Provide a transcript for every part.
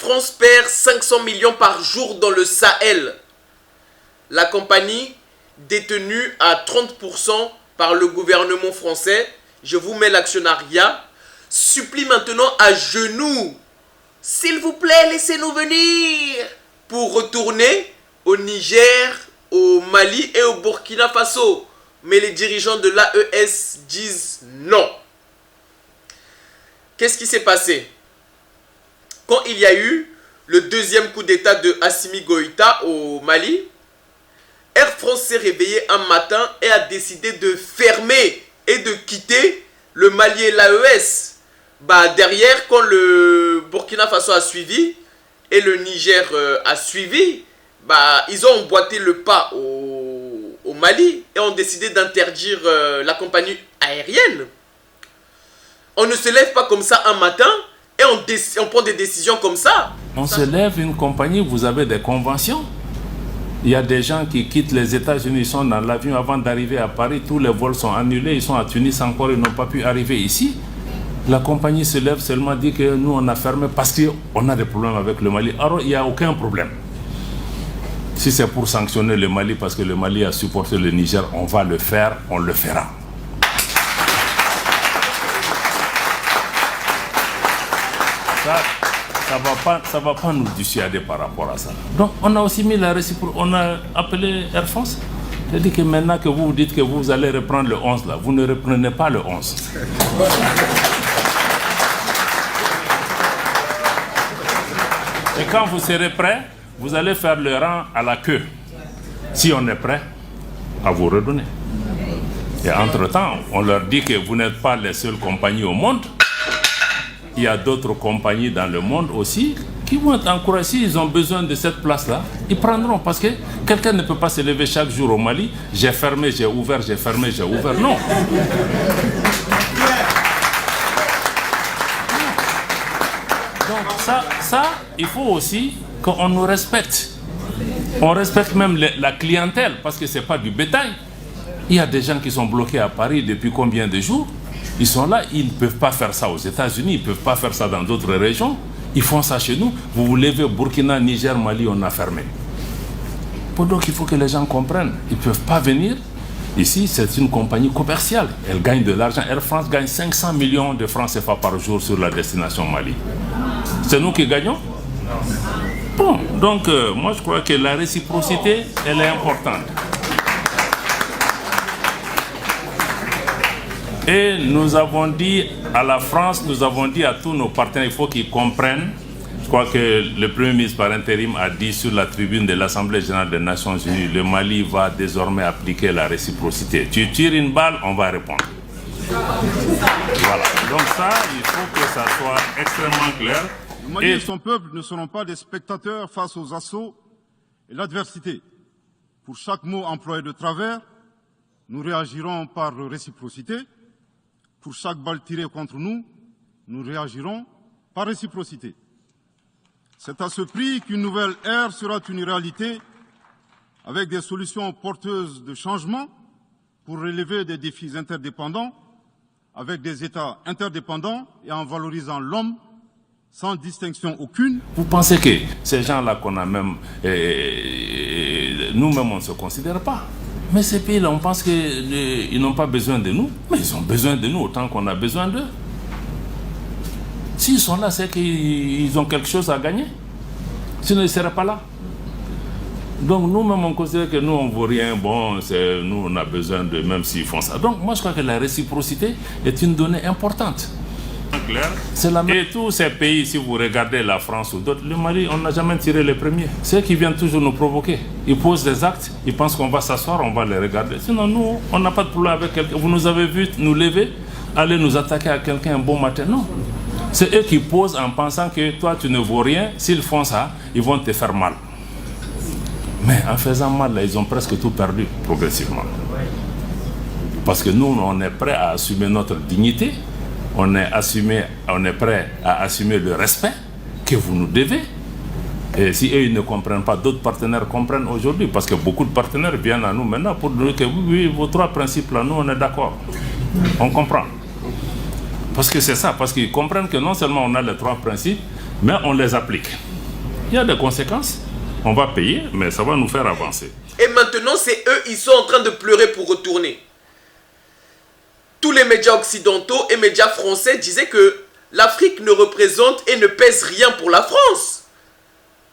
France perd 500 millions par jour dans le Sahel. La compagnie, détenue à 30% par le gouvernement français, je vous mets l'actionnariat, supplie maintenant à genoux. S'il vous plaît, laissez-nous venir pour retourner au Niger, au Mali et au Burkina Faso. Mais les dirigeants de l'AES disent non. Qu'est-ce qui s'est passé? Quand il y a eu le deuxième coup d'État de Assimi Goïta au Mali, Air France s'est réveillé un matin et a décidé de fermer et de quitter le Mali et l'AES. Derrière, quand le Burkina Faso a suivi et le Niger a suivi, ils ont emboîté le pas au Mali et ont décidé d'interdire la compagnie aérienne. On ne se lève pas comme ça un matin et on prend des décisions comme ça. On se lève une compagnie, vous avez des conventions. Il y a des gens qui quittent les États-Unis, ils sont dans l'avion avant d'arriver à Paris, tous les vols sont annulés, ils sont à Tunis encore, ils n'ont pas pu arriver ici. La compagnie se lève seulement, dit que nous on a fermé parce qu'on a des problèmes avec le Mali. Alors il n'y a aucun problème. Si c'est pour sanctionner le Mali parce que le Mali a supporté le Niger, on va le faire, on le fera. Ça va pas nous dissuader par rapport à ça. Donc on a aussi mis la réciprocité, on a appelé Air France. J'ai dit que maintenant que vous dites que vous allez reprendre le 11 là, vous ne reprenez pas le 11. Et quand vous serez prêt, vous allez faire le rang à la queue. Si on est prêt, à vous redonner. Et entre-temps, on leur dit que vous n'êtes pas les seules compagnies au monde. Il y a d'autres compagnies dans le monde aussi qui vont être encouragées. S'ils ont besoin de cette place-là, ils prendront. Parce que quelqu'un ne peut pas se lever chaque jour au Mali. J'ai fermé, j'ai ouvert, j'ai fermé, j'ai ouvert. Non. Donc ça, il faut aussi qu'on nous respecte. On respecte même la clientèle parce que ce n'est pas du bétail. Il y a des gens qui sont bloqués à Paris depuis combien de jours? Ils sont là, ils ne peuvent pas faire ça aux États-Unis, ils ne peuvent pas faire ça dans d'autres régions. Ils font ça chez nous. Vous vous levez, Burkina, Niger, Mali, on a fermé. Donc il faut que les gens comprennent. Ils ne peuvent pas venir. Ici, c'est une compagnie commerciale. Elle gagne de l'argent. Air France gagne 500 millions de francs CFA par jour sur la destination Mali. C'est nous qui gagnons? Bon, donc moi je crois que la réciprocité, elle est importante. Et nous avons dit à la France, nous avons dit à tous nos partenaires, il faut qu'ils comprennent. Je crois que le Premier ministre par intérim a dit sur la tribune de l'Assemblée générale des Nations Unies, le Mali va désormais appliquer la réciprocité. Tu tires une balle, on va répondre. Voilà. Donc ça, il faut que ça soit extrêmement clair. Le Mali et son peuple ne seront pas des spectateurs face aux assauts et l'adversité. Pour chaque mot employé de travers, nous réagirons par réciprocité. Pour chaque balle tirée contre nous, nous réagirons par réciprocité. C'est à ce prix qu'une nouvelle ère sera une réalité avec des solutions porteuses de changement pour relever des défis interdépendants, avec des États interdépendants et en valorisant l'homme sans distinction aucune. Vous pensez que ces gens-là qu'on a même, nous-mêmes on ne se considère pas. Mais ces pays-là, on pense qu'ils n'ont pas besoin de nous, mais ils ont besoin de nous autant qu'on a besoin d'eux. S'ils sont là, c'est qu'ils ont quelque chose à gagner. Sinon, ils ne seraient pas là. Donc nous-mêmes, on considère que nous, on ne vaut rien. Bon, nous, on a besoin d'eux, même s'ils font ça. Donc moi, je crois que la réciprocité est une donnée importante. C'est la même. Et tous ces pays, si vous regardez la France ou d'autres, le Mali, on n'a jamais tiré les premiers. C'est eux qui viennent toujours nous provoquer. Ils posent des actes, ils pensent qu'on va s'asseoir, on va les regarder. Sinon, nous, on n'a pas de problème avec quelqu'un. Vous nous avez vu nous lever, aller nous attaquer à quelqu'un un bon matin. Non. C'est eux qui posent en pensant que toi, tu ne vaux rien. S'ils font ça, ils vont te faire mal. Mais en faisant mal, là, ils ont presque tout perdu progressivement. Parce que nous, on est prêts à assumer notre dignité. On est prêt à assumer le respect que vous nous devez. Et si eux ils ne comprennent pas, d'autres partenaires comprennent aujourd'hui. Parce que beaucoup de partenaires viennent à nous maintenant pour nous dire que oui, vos trois principes là, nous on est d'accord. On comprend. Parce que c'est ça, parce qu'ils comprennent que non seulement on a les trois principes, mais on les applique. Il y a des conséquences. On va payer, mais ça va nous faire avancer. Et maintenant, c'est eux, ils sont en train de pleurer pour retourner. Tous les médias occidentaux et médias français disaient que l'Afrique ne représente et ne pèse rien pour la France.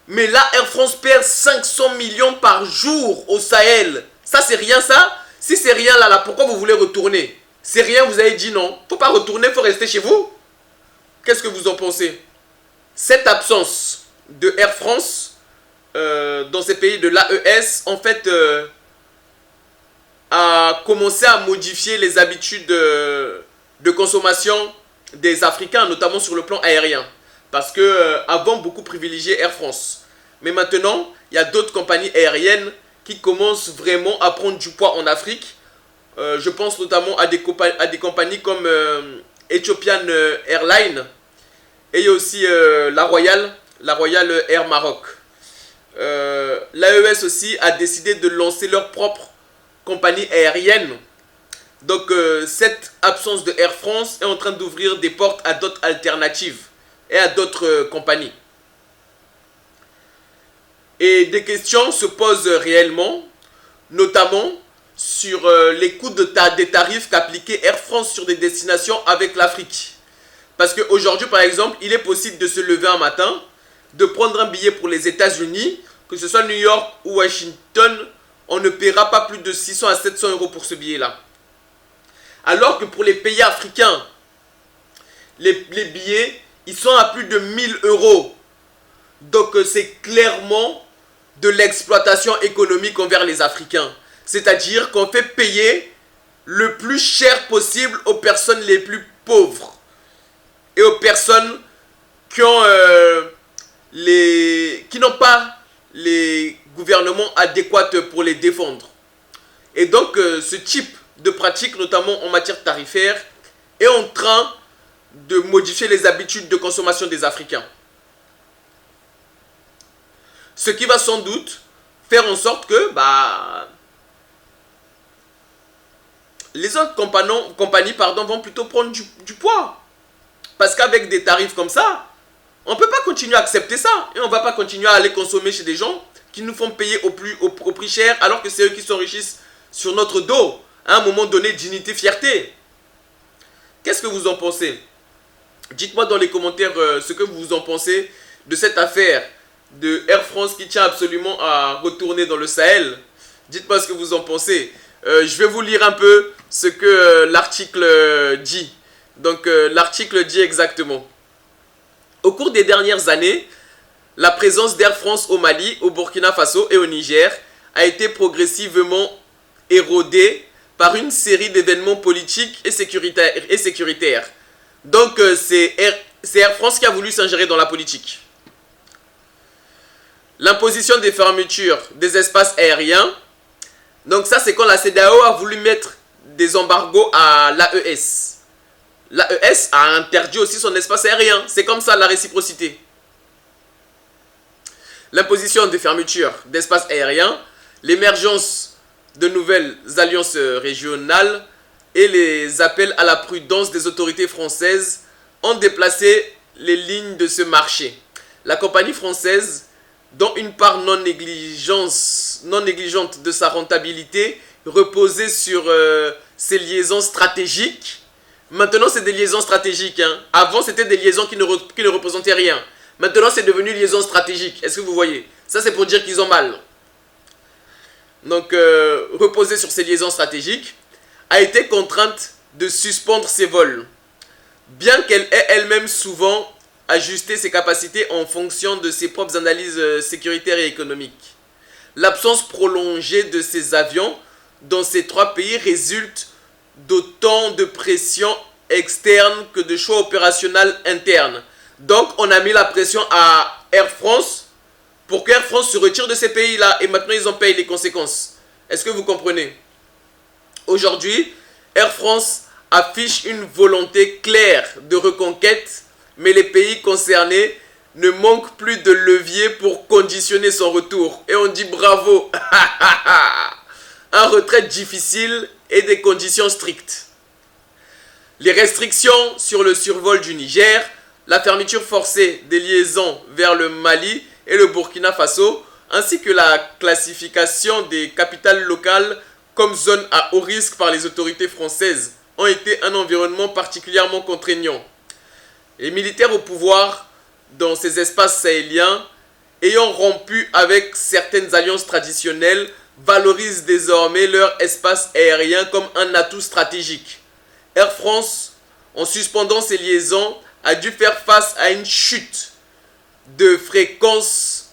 Mais là, Air France perd 500 millions par jour au Sahel. Ça, c'est rien, ça? Si c'est rien, là, pourquoi vous voulez retourner? C'est rien, vous avez dit non. Faut pas retourner, faut rester chez vous. Qu'est-ce que vous en pensez? Cette absence de Air France dans ces pays de l'AES, en fait, a commencé à modifier les habitudes de consommation des Africains, notamment sur le plan aérien. Parce que avant, beaucoup privilégiaient Air France. Mais maintenant, il y a d'autres compagnies aériennes qui commencent vraiment à prendre du poids en Afrique. Je pense notamment à des compagnies comme Ethiopian Airlines. Et il y a aussi la Royal Air Maroc. L'AES aussi a décidé de lancer leur propre compagnie aérienne. Donc cette absence de Air France est en train d'ouvrir des portes à d'autres alternatives et à d'autres compagnies. Et des questions se posent réellement, notamment sur les coûts des tarifs qu'appliquait Air France sur des destinations avec l'Afrique. Parce qu'aujourd'hui, par exemple, il est possible de se lever un matin, de prendre un billet pour les États-Unis, que ce soit New York ou Washington, on ne paiera pas plus de 600 à 700 euros pour ce billet-là. Alors que pour les pays africains, les billets, ils sont à plus de 1000 euros. Donc c'est clairement de l'exploitation économique envers les Africains. C'est-à-dire qu'on fait payer le plus cher possible aux personnes les plus pauvres. Et aux personnes qui n'ont pas les gouvernements adéquats pour les défendre. Et donc ce type de pratique, notamment en matière tarifaire, est en train de modifier les habitudes de consommation des Africains. Ce qui va sans doute faire en sorte que les autres compagnies vont plutôt prendre du poids. Parce qu'avec des tarifs comme ça, on ne peut pas continuer à accepter ça. Et on ne va pas continuer à aller consommer chez des gens qui nous font payer au prix cher, alors que c'est eux qui s'enrichissent sur notre dos. À un moment donné, dignité, fierté. Qu'est-ce que vous en pensez? Dites-moi dans les commentaires ce que vous en pensez de cette affaire de Air France qui tient absolument à retourner dans le Sahel. Dites-moi ce que vous en pensez. Je vais vous lire un peu ce que l'article dit. Donc l'article dit exactement: au cours des dernières années, la présence d'Air France au Mali, au Burkina Faso et au Niger a été progressivement érodée par une série d'événements politiques et sécuritaires. Donc c'est Air France qui a voulu s'ingérer dans la politique. L'imposition des fermetures des espaces aériens. Donc ça, c'est quand la CEDEAO a voulu mettre des embargos à l'AES. L'AES a interdit aussi son espace aérien. C'est comme ça la réciprocité. L'imposition des fermetures d'espaces aériens, l'émergence de nouvelles alliances régionales et les appels à la prudence des autorités françaises ont déplacé les lignes de ce marché. La compagnie française, dont une part non négligente de sa rentabilité reposait sur ses liaisons stratégiques. Maintenant, c'est des liaisons stratégiques. Avant, c'était des liaisons qui ne représentaient rien. Maintenant, c'est devenu liaisons stratégiques. Est-ce que vous voyez? Ça, c'est pour dire qu'ils ont mal. Donc, reposer sur ces liaisons stratégiques, a été contrainte de suspendre ses vols. Bien qu'elle ait elle-même souvent ajusté ses capacités en fonction de ses propres analyses sécuritaires et économiques. L'absence prolongée de ces avions dans ces trois pays résulte d'autant de pression externe que de choix opérationnels internes. Donc, on a mis la pression à Air France pour qu'Air France se retire de ces pays-là et maintenant ils en payent les conséquences. Est-ce que vous comprenez? Aujourd'hui, Air France affiche une volonté claire de reconquête, mais les pays concernés ne manquent plus de levier pour conditionner son retour. Et on dit bravo. Un retrait difficile et des conditions strictes. Les restrictions sur le survol du Niger, la fermeture forcée des liaisons vers le Mali et le Burkina Faso, ainsi que la classification des capitales locales comme zone à haut risque par les autorités françaises, ont été un environnement particulièrement contraignant. Les militaires au pouvoir dans ces espaces sahéliens, ayant rompu avec certaines alliances traditionnelles, valorisent désormais leur espace aérien comme un atout stratégique. Air France, en suspendant ses liaisons, a dû faire face à une chute de fréquences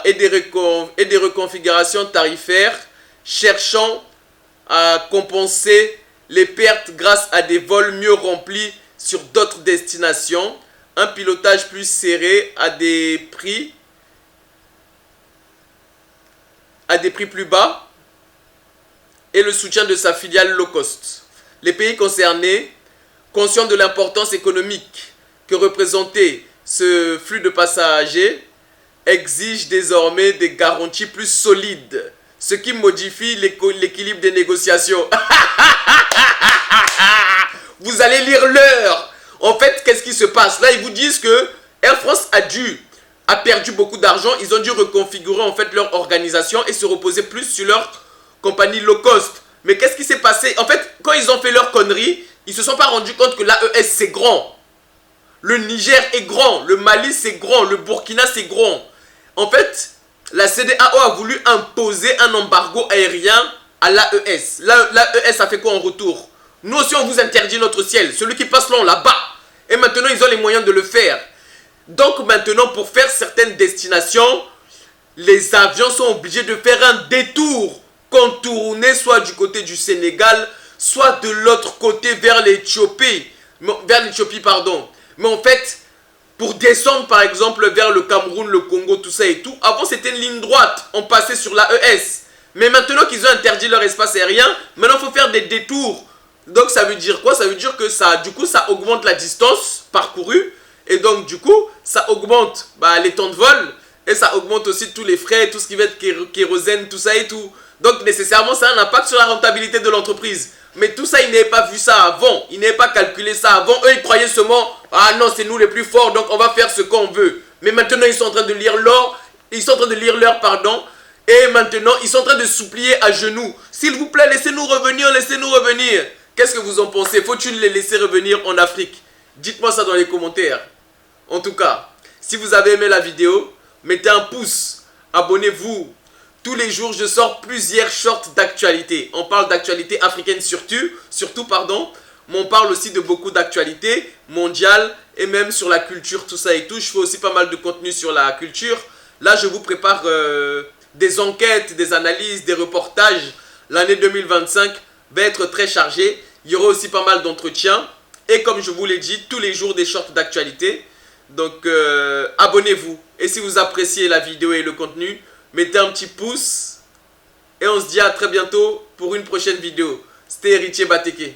et des reconfigurations tarifaires, cherchant à compenser les pertes grâce à des vols mieux remplis sur d'autres destinations, un pilotage plus serré à des prix plus bas et le soutien de sa filiale low cost. Les pays concernés, conscients de l'importance économique que représentait ce flux de passagers, exigent désormais des garanties plus solides, ce qui modifie l'équilibre des négociations. Vous allez lire l'heure. En fait, qu'est-ce qui se passe? Là, ils vous disent que Air France a perdu beaucoup d'argent. Ils ont dû reconfigurer en fait leur organisation et se reposer plus sur leur compagnie low cost. Mais qu'est-ce qui s'est passé? En fait, quand ils ont fait leur connerie, ils ne se sont pas rendus compte que l'AES c'est grand. Le Niger est grand, le Mali c'est grand, le Burkina c'est grand. En fait, la CEDEAO a voulu imposer un embargo aérien à l'AES. L'AES a fait quoi en retour? Nous aussi on vous interdit notre ciel, celui qui passe là-bas. Et maintenant ils ont les moyens de le faire. Donc maintenant pour faire certaines destinations, les avions sont obligés de faire un détour, contourner soit du côté du Sénégal, soit de l'autre côté vers l'Éthiopie. Mais en fait, pour descendre par exemple vers le Cameroun, le Congo, tout ça et tout, avant c'était une ligne droite, on passait sur l'AES. Mais maintenant qu'ils ont interdit leur espace aérien, maintenant il faut faire des détours. Donc ça veut dire quoi? Ça veut dire que ça augmente la distance parcourue. Et donc du coup, ça augmente les temps de vol. Et ça augmente aussi tous les frais, tout ce qui va être kérosène, tout ça et tout. Donc nécessairement, ça a un impact sur la rentabilité de l'entreprise. Mais tout ça, ils n'avaient pas vu ça avant. Ils n'avaient pas calculé ça avant. Eux, ils croyaient seulement, ah non, c'est nous les plus forts, donc on va faire ce qu'on veut. Mais maintenant, ils sont en train de lire l'or. Ils sont en train de lire l'heure, pardon. Et maintenant, ils sont en train de supplier à genoux. S'il vous plaît, laissez-nous revenir, laissez-nous revenir. Qu'est-ce que vous en pensez? Faut-il les laisser revenir en Afrique? Dites-moi ça dans les commentaires. En tout cas, si vous avez aimé la vidéo, mettez un pouce. Abonnez-vous. Tous les jours, je sors plusieurs shorts d'actualité. On parle d'actualité africaine surtout, mais on parle aussi de beaucoup d'actualités mondiales et même sur la culture, tout ça et tout. Je fais aussi pas mal de contenu sur la culture. Là, je vous prépare des enquêtes, des analyses, des reportages. L'année 2025 va être très chargée. Il y aura aussi pas mal d'entretiens. Et comme je vous l'ai dit, tous les jours des shorts d'actualité. Donc, abonnez-vous. Et si vous appréciez la vidéo et le contenu, mettez un petit pouce. Et on se dit à très bientôt pour une prochaine vidéo. C'était Héritier Bateke.